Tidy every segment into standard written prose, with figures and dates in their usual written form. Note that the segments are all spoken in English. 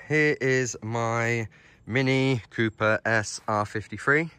here is my Mini Cooper S R53.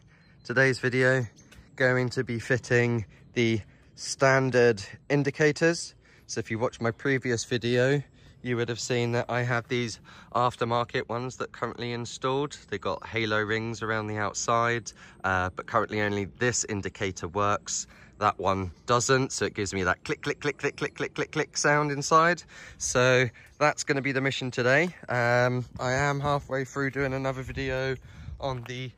Today's video going to be fitting the standard indicators. So if you watched my previous video, you would have seen that I have these aftermarket ones that currently installed. They got halo rings around the outside, but currently only this indicator works. That one doesn't, so it gives me that click, click, click, click, click, click, click, click sound inside. So that's going to be the mission today. I am halfway through doing another video on the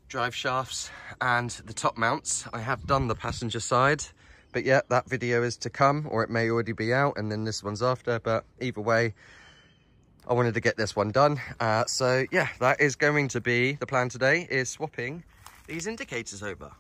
drive shafts and the top mounts. I have done the passenger side, but yeah, that video is to come, or it may already be out, and then this one's after. But either way, I wanted to get this one done. So yeah, that is going to be the plan today, is swapping these indicators over.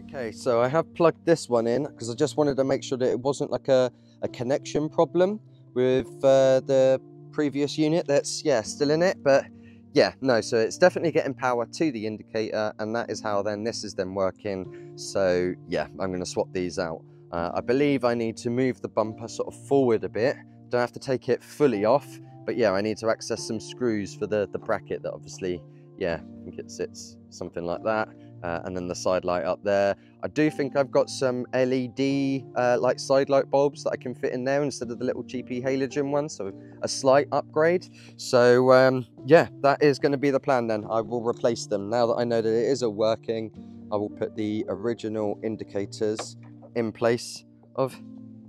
Okay, so I have plugged this one in because I just wanted to make sure that it wasn't like a connection problem with the previous unit that's, yeah, still in it. But yeah, no, so it's definitely getting power to the indicator, and that is how then this is then working. So yeah, I'm going to swap these out. I believe I need to move the bumper sort of forward a bit. Don't have to take it fully off, but yeah, I need to access some screws for the bracket that obviously, yeah, I think it sits something like that. And then the side light up there. I do think I've got some LED like side light bulbs that I can fit in there instead of the little cheapy halogen ones, so a slight upgrade. So yeah, that is going to be the plan then. I will replace them. Now that I know that it is all working, I will put the original indicators in place of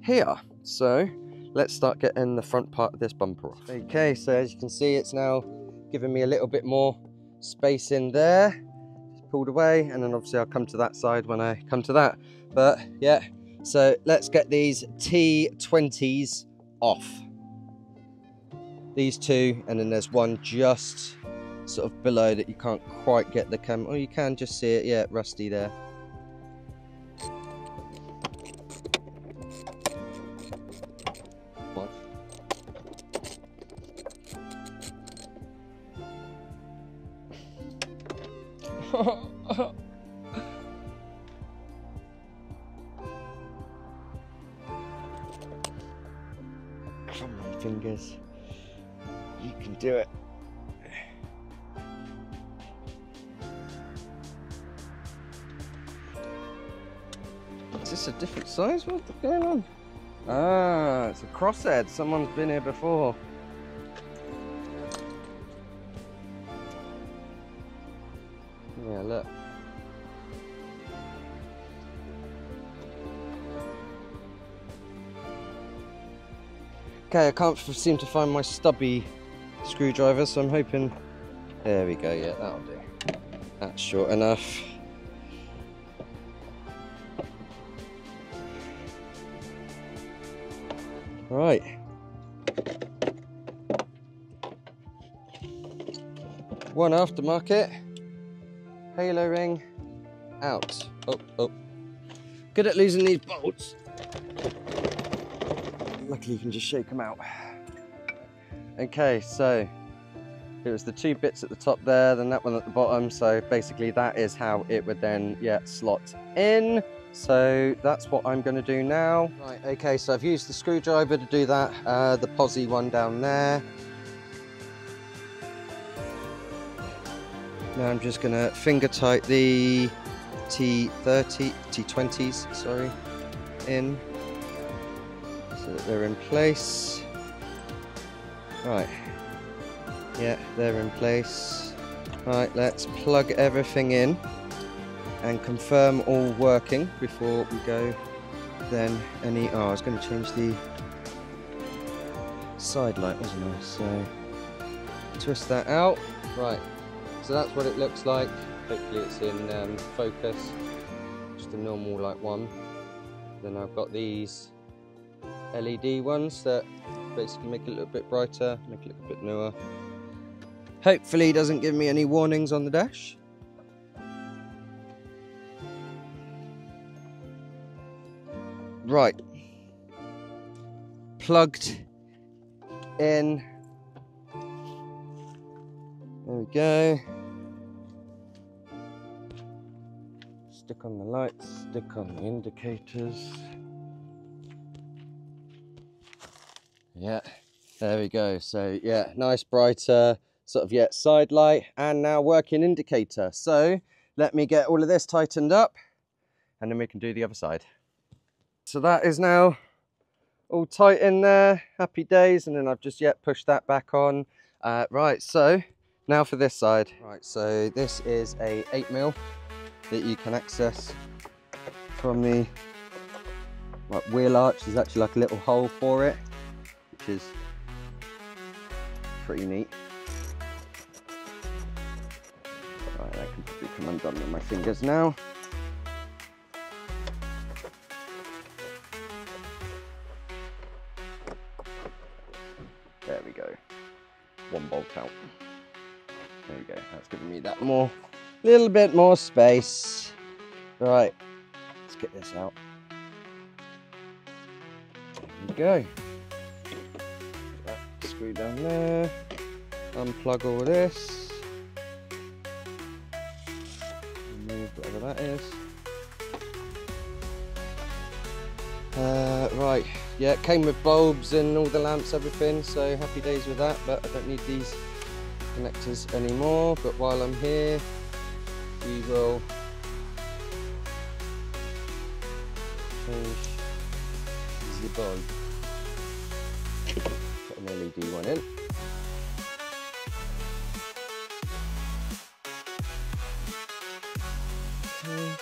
here. So let's start getting the front part of this bumper off. Okay, so as you can see, it's now giving me a little bit more space in there. Pulled away, and then obviously I'll come to that side when I come to that. But yeah, so let's get these T20s off. These two, and then there's one just sort of below that you can't quite get the cam. Oh, you can just see it, yeah, rusty there. Come on, fingers, you can do it. Is this a different size? What's going on? Ah, it's a crosshead. Someone's been here before. Yeah, look. Okay, I can't seem to find my stubby screwdriver, so I'm hoping... There we go, yeah, that'll do. That's short enough. Right. One aftermarket. Halo ring out. Oh. Good at losing these bolts. Luckily you can just shake them out. Okay, so it was the two bits at the top there, then that one at the bottom. So basically that is how it would then, yeah, slot in. So that's what I'm going to do now. Right, okay, so I've used the screwdriver to do that, the posi one down there. Now I'm just going to finger tight the T20s, sorry, in, so that they're in place. Right, yeah, they're in place. Right, let's plug everything in and confirm all working before we go. Then any, oh, I was going to change the side light, wasn't I? So twist that out. Right. So that's what it looks like. Hopefully it's in focus. Just a normal like one. Then I've got these LED ones that basically make it a little bit brighter, make it look a bit newer. Hopefully it doesn't give me any warnings on the dash. Right. Plugged in. There we go. Stick on the lights, stick on the indicators. Yeah. There we go. So yeah, nice bright sort of side light and now working indicator. So let me get all of this tightened up and then we can do the other side. So that is now all tight in there, happy days. And then I've just pushed that back on. Right, so now for this side. Right, so this is a 8mm that you can access from the wheel arch. There's actually like a little hole for it, which is pretty neat. Right, that can probably come undone with my fingers now. There we go. One bolt out. There we go. That's giving me that little bit more space. Right, let's get this out. There we go. Screw down there. Unplug all this. Remove whatever that is. Right, yeah, it came with bulbs and all the lamps, everything, so happy days with that, but I don't need these connectors anymore. But while I'm here, we will change the bulb. Put an LED one in. Okay.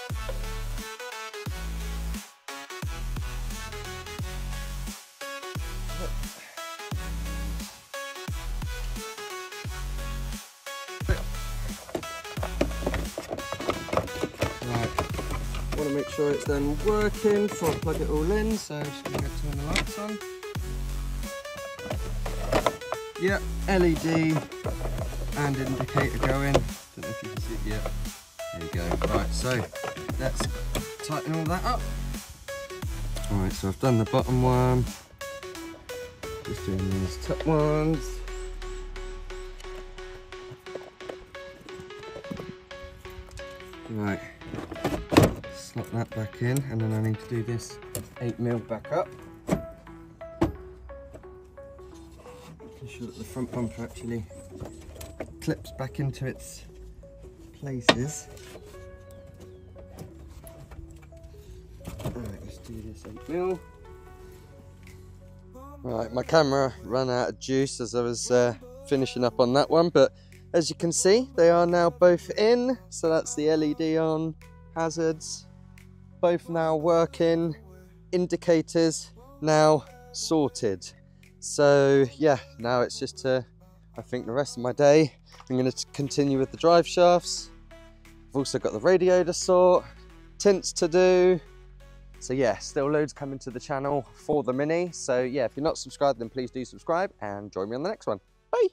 Want to make sure it's then working before I plug it all in, so I'm just going to turn the lights on. Yep, LED and indicator going. Don't know if you can see it yet. There you go. Right, so let's tighten all that up. Alright, so I've done the bottom one. Just doing these top ones. Right. Slot that back in, and then I need to do this 8mm back up. Making sure that the front bumper actually clips back into its places. Alright, let's do this 8mm. Right, my camera ran out of juice as I was finishing up on that one, but as you can see, they are now both in. So that's the LED on, hazards, both now working, indicators now sorted. So yeah, now it's just I think the rest of my day, I'm going to continue with the drive shafts. I've also got the radio to sort, tints to do. So yeah, still loads coming to the channel for the Mini. So yeah, if you're not subscribed, then please do subscribe and join me on the next one. Bye.